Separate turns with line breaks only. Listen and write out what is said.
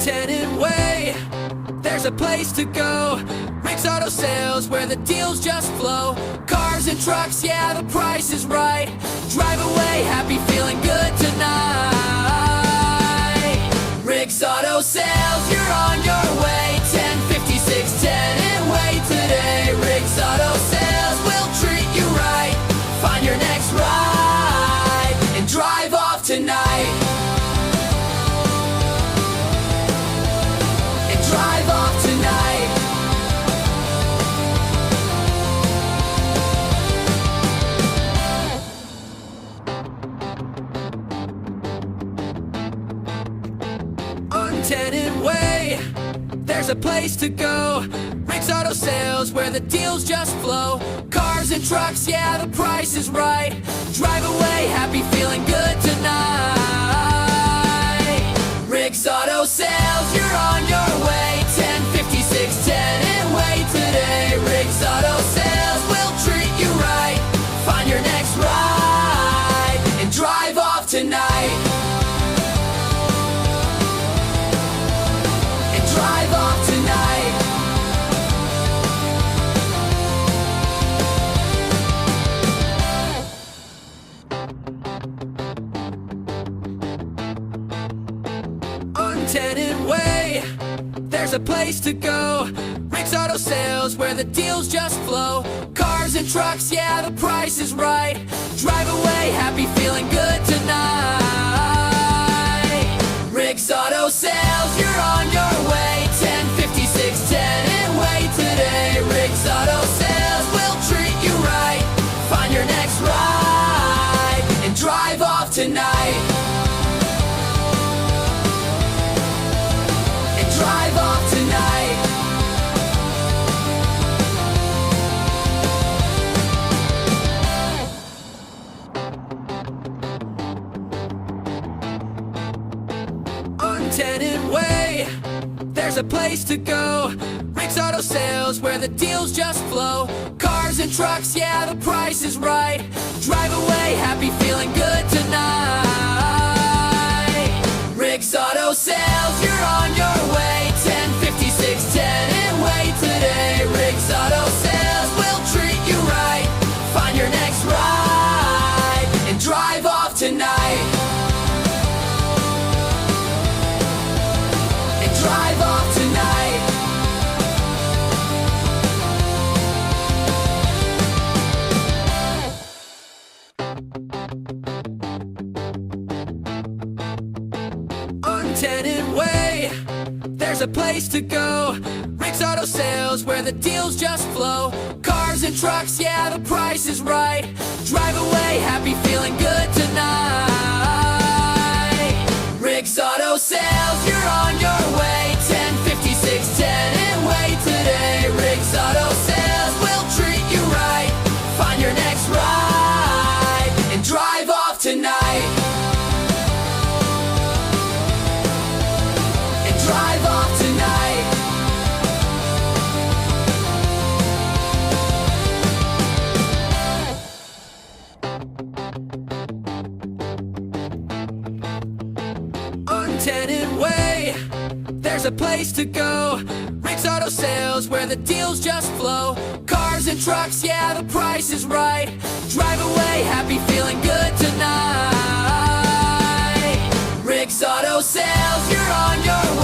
Tenant Way, there's a place to go. Rick's Auto Sales, where the deals just flow. Cars and trucks, yeah, the price is right. Drive away, happy, feeling good tonight. Rick's Auto Sales, you're on your way. 1056 Tenant Way today. Rick's Auto Sales will treat you right. Find your next ride and drive off tonight. Drive off tonight. On Tenant Way, there's a place to go. Rick's Auto Sales, where the deals just flow. Cars and trucks, yeah, the price is right. Drive away, happy, feeling good tonight. Rick's Auto Sales, you're on your way. 1056 Tenant Way today. Rick's Auto Sales will treat you right. Find your next ride and drive off tonight. And drive off tonight. Tenant Way, there's a place to go. Rick's Auto Sales, where the deals just flow. Cars and trucks, yeah, the price is right. Drive away, happy, feeling good tonight. Rick's Auto Sales, you're on your way. 1056 Tenant Way today. Rick's Auto Sales will treat you right. Find your next ride and drive off tonight. Drive off tonight. On Tenant Way, there's a place to go. Rick's Auto Sales, where the deals just flow. Cars and trucks, yeah, the price is right. Drive away, happy, feeling good tonight. Rick's Auto Sales, you're on your way. 1056 Tenant Way today. Rick's Auto Sales will treat you right. Find your next ride and drive off tonight. And drive off tonight. Tenant Way, there's a place to go. Rick's Auto Sales, where the deals just flow. Cars and trucks, yeah, the price is right. Drive away, happy, feeling good tonight. Rick's Auto Sales, you're on your way. 1056 Tenant Way today. Rick's Auto Sales will treat you right. Find your next ride and drive off tonight. Drive off tonight. On Tenant Way, there's a place to go. Rick's Auto Sales, where the deals just flow. Cars and trucks, yeah, the price is right. Drive away, happy, feeling good tonight. Rick's Auto Sales, you're on your way.